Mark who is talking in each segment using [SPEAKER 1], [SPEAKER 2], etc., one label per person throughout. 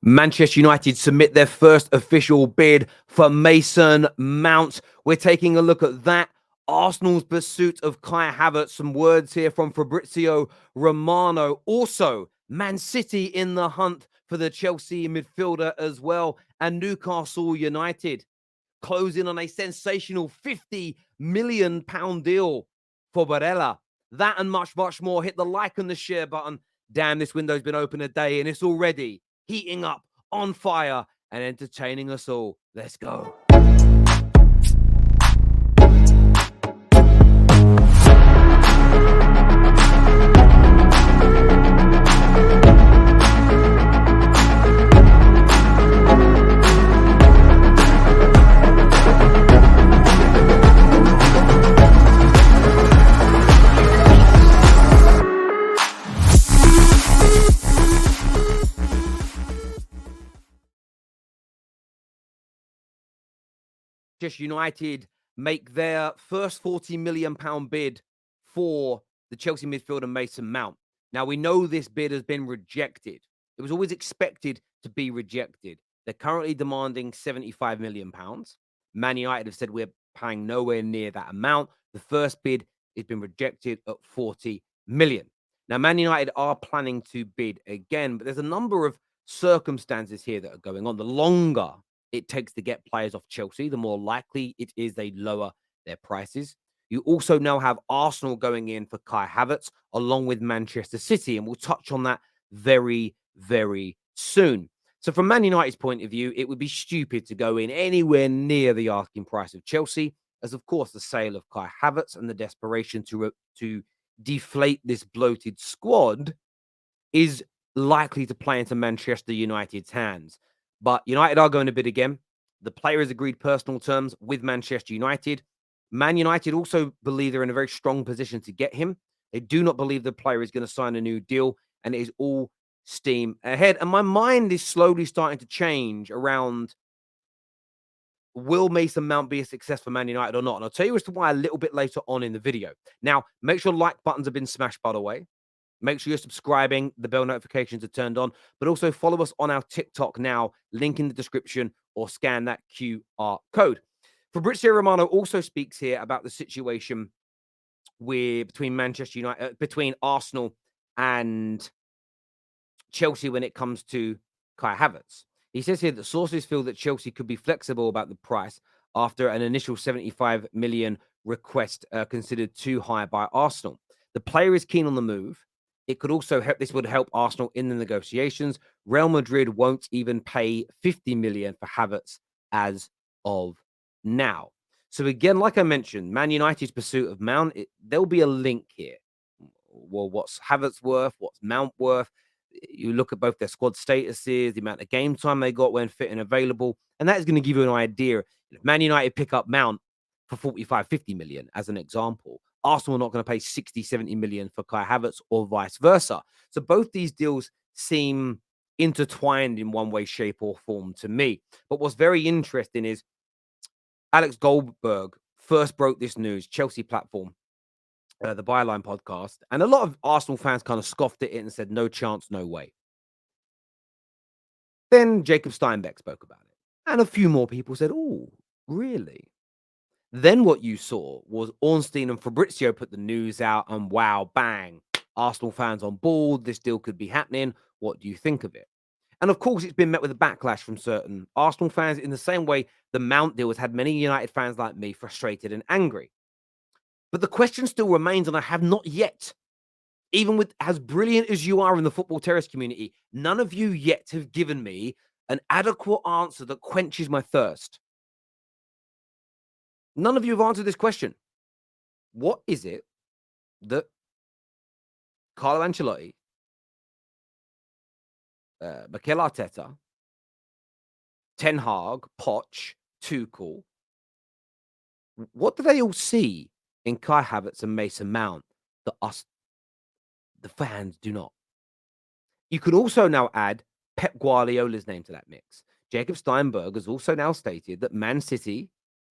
[SPEAKER 1] Manchester United submit their first official bid for Mason Mount. We're taking a look at that. Arsenal's pursuit of Kai Havertz. Some words here from Fabrizio Romano. Also, Man City in the hunt for the Chelsea midfielder as well. And Newcastle United closing on a sensational £50 million deal for Barella. That and much, much more. Hit the like and the share button. Damn, this window's been open a day and it's already heating up, on fire, and entertaining us all. Let's go. Manchester United make their first £40 million bid for the Chelsea midfielder Mason Mount. Now, we know this bid has been rejected. It was always expected to be rejected. They're currently demanding £75 million. Man United have said we're paying nowhere near that amount. The first bid has been rejected at £40 million. Now, Man United are planning to bid again, but there's a number of circumstances here that are going on. The longer it takes to get players off Chelsea, the more likely it is they lower their prices. You also now have Arsenal going in for Kai Havertz along with Manchester City, and we'll touch on that very, very soon. So from Man United's point of view, it would be stupid to go in anywhere near the asking price of Chelsea, as of course the sale of Kai Havertz and the desperation to deflate this bloated squad is likely to play into Manchester United's hands. But United are going to bid again. The player has agreed personal terms with Manchester United. Man United also believe they're in a very strong position to get him. They do not believe the player is going to sign a new deal, and it is all steam ahead. And my mind is slowly starting to change around, will Mason Mount be a success for Man United or not? And I'll tell you as to why a little bit later on in the video. Now, make sure like buttons have been smashed, by the way. Make sure you're subscribing. The bell notifications are turned on. But also follow us on our TikTok now. Link in the description or scan that QR code. Fabrizio Romano also speaks here about the situation between Manchester United, between Arsenal and Chelsea when it comes to Kai Havertz. He says here that sources feel that Chelsea could be flexible about the price after an initial 75 million request considered too high by Arsenal. The player is keen on the move. It could also help. This would help Arsenal in the negotiations. Real Madrid won't even pay 50 million for Havertz as of now. So again, like I mentioned, Man United's pursuit of Mount, there'll be a link here. Well, what's Havertz worth? What's Mount worth? You look at both their squad statuses, the amount of game time they got when fit and available, and that is going to give you an idea. If Man United pick up Mount for 45, 50 million, as an example, Arsenal are not going to pay 60, 70 million for Kai Havertz or vice versa. So both these deals seem intertwined in one way, shape, or form to me. But what's very interesting is Alex Goldberg first broke this news, Chelsea platform, the Byline podcast, and a lot of Arsenal fans kind of scoffed at it and said, no chance, no way. Then Jacob Steinbeck spoke about it, and a few more people said, oh, really? Then what you saw was Ornstein and Fabrizio put the news out, and wow, bang, Arsenal fans on board. This deal could be happening. What do you think of it? And of course, it's been met with a backlash from certain Arsenal fans in the same way the Mount deal has had many United fans like me frustrated and angry. But the question still remains, and I have not yet, even with as brilliant as you are in the football terrace community, none of you yet have given me an adequate answer that quenches my thirst. None of you have answered this question. What is it that Carlo Ancelotti, Mikel Arteta, Ten Hag, Poch, Tuchel, what do they all see in Kai Havertz and Mason Mount that us, the fans, do not? You could also now add Pep Guardiola's name to that mix. Jacob Steinberg has also now stated that Man City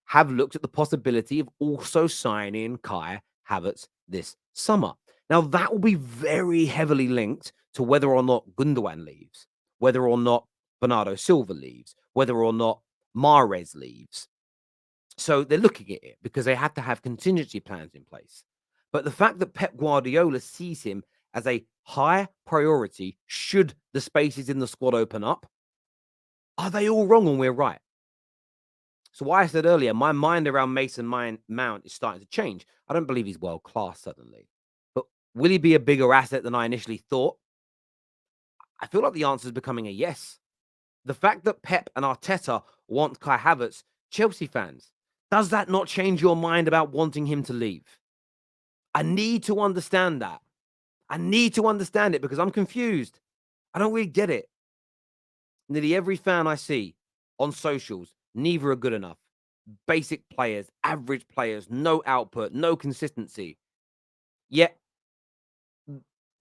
[SPEAKER 1] have looked at the possibility of also signing Kai Havertz this summer. Now, that will be very heavily linked to whether or not Gundogan leaves, whether or not Bernardo Silva leaves, whether or not Mahrez leaves. So they're looking at it because they have to have contingency plans in place. But the fact that Pep Guardiola sees him as a high priority should the spaces in the squad open up, are they all wrong and we're right? So why I said earlier, my mind around Mount is starting to change. I don't believe he's world class suddenly, but will he be a bigger asset than I initially thought? I feel like the answer is becoming a yes. The fact that Pep and Arteta want Kai Havertz, Chelsea fans, does that not change your mind about wanting him to leave? I need to understand that. I need to understand it because I'm confused. I don't really get it. Nearly every fan I see on socials, neither are good enough. Basic players, average players, no output, no consistency. Yet,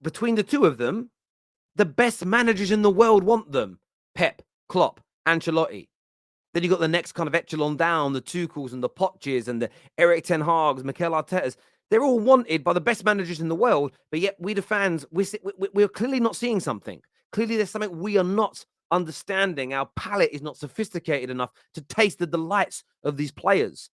[SPEAKER 1] between the two of them, the best managers in the world want them. Pep, Klopp, Ancelotti. Then you got the next kind of echelon down, the Tuchels and the Poches and the Eric Ten Hags, Mikel Artetas. They're all wanted by the best managers in the world, but yet we, the fans, we're clearly not seeing something. Clearly, there's something we are not understanding. Our palate is not sophisticated enough to taste the delights of these players.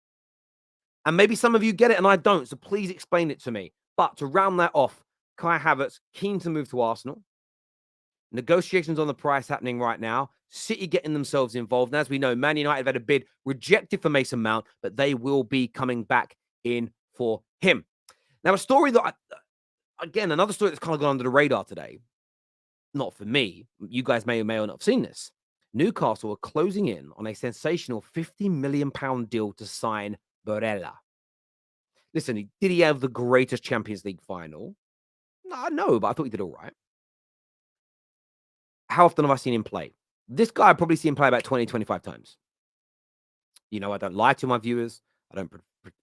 [SPEAKER 1] And maybe some of you get it and I don't, so please explain it to me. But to round that off, Kai Havertz, keen to move to Arsenal. Negotiations on the price happening right now. City getting themselves involved. And as we know, Man United have had a bid rejected for Mason Mount, but they will be coming back in for him. Now, a story that, again, another story that's kind of gone under the radar today. Not for me. You guys may or may not have seen this. Newcastle are closing in on a sensational £50 million deal to sign Barella. Listen, did he have the greatest Champions League final? No, but I thought he did all right. How often have I seen him play? This guy, I've probably seen him play about 20, 25 times. You know, I don't lie to my viewers. I don't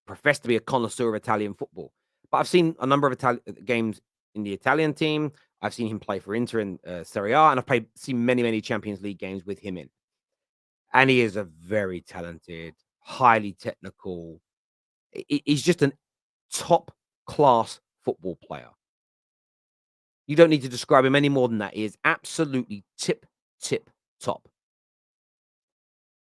[SPEAKER 1] profess to be a connoisseur of Italian football. But I've seen a number of games in the Italian team. I've seen him play for Inter in Serie A, and I've seen many, many Champions League games with him in. And he is a very talented, highly technical. He's just a top-class football player. You don't need to describe him any more than that. He is absolutely tip top.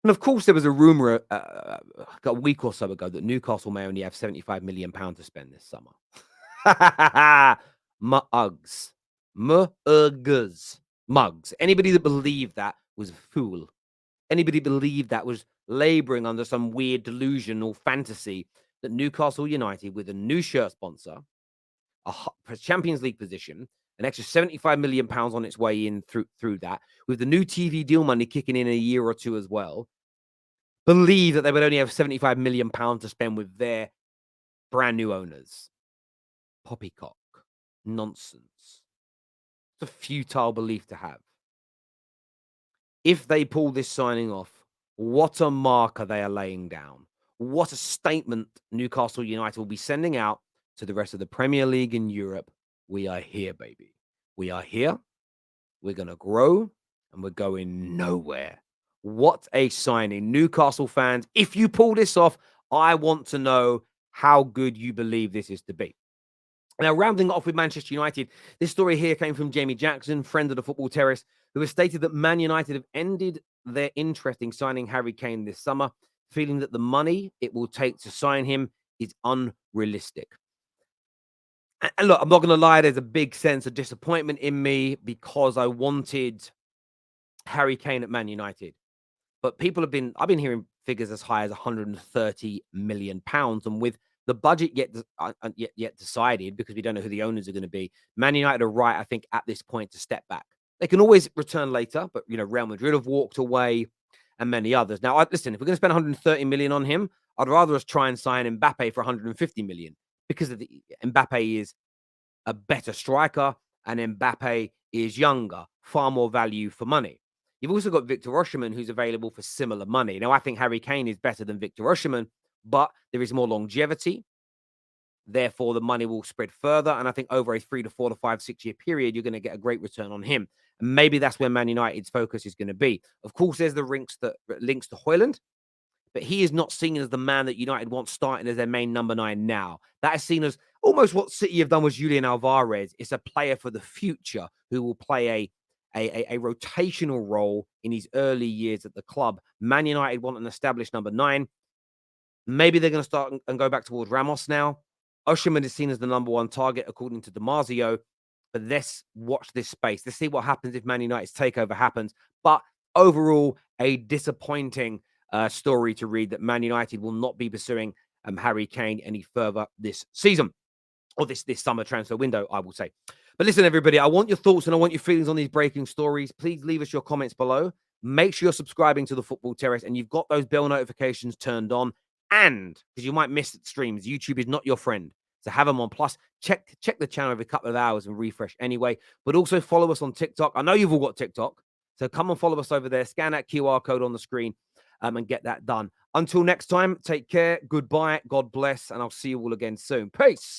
[SPEAKER 1] And of course, there was a rumor a week or so ago that Newcastle may only have £75 million to spend this summer. Mugs. Mugs. Anybody that believed that was a fool. Anybody believed that was laboring under some weird delusion or fantasy that Newcastle United, with a new shirt sponsor, a Champions League position, an extra £75 million on its way in through that, with the new TV deal money kicking in a year or two as well, believe that they would only have £75 million to spend with their brand new owners. Poppycock. Nonsense. It's a futile belief to have. If they pull this signing off, what a marker they are laying down. What a statement Newcastle United will be sending out to the rest of the Premier League in Europe. We are here, baby. We are here. We're going to grow and we're going nowhere. What a signing. Newcastle fans, if you pull this off, I want to know how good you believe this is to be. Now, rounding off with Manchester United, this story here came from Jamie Jackson, friend of the Football Terrace, who has stated that Man United have ended their interest in signing Harry Kane this summer, feeling that the money it will take to sign him is unrealistic. And look, I'm not going to lie, there's a big sense of disappointment in me because I wanted Harry Kane at Man United. But I've been hearing figures as high as £130 million. And with the budget yet decided, because we don't know who the owners are going to be, Man United are right, I think, at this point to step back. They can always return later, but, Real Madrid have walked away and many others. Now, listen, if we're going to spend 130 million on him, I'd rather us try and sign Mbappe for 150 million because Mbappe is a better striker and Mbappe is younger, far more value for money. You've also got Victor Osimhen, who's available for similar money. Now, I think Harry Kane is better than Victor Osimhen, but there is more longevity. Therefore, the money will spread further. And I think over a 3 to 4 to 5, 6 year period, you're going to get a great return on him. And maybe that's where Man United's focus is going to be. Of course, there's the links to Højlund, but he is not seen as the man that United wants starting as their main number 9 now. That is seen as almost what City have done with Julian Alvarez. It's a player for the future who will play a rotational role in his early years at the club. Man United want an established number 9. Maybe they're going to start and go back towards Ramos now. Osimhen is seen as the number 1 target, according to DiMarzio. But let's watch this space. Let's see what happens if Man United's takeover happens. But overall, a disappointing story to read that Man United will not be pursuing Harry Kane any further this season, or this summer transfer window, I will say. But listen, everybody, I want your thoughts and I want your feelings on these breaking stories. Please leave us your comments below. Make sure you're subscribing to the Football Terrace and you've got those bell notifications turned on. And because you might miss streams, YouTube is not your friend. So have them on. Plus, check the channel every couple of hours and refresh anyway. But also follow us on TikTok. I know you've all got TikTok. So come and follow us over there. Scan that QR code on the screen and get that done. Until next time, take care. Goodbye. God bless. And I'll see you all again soon. Peace.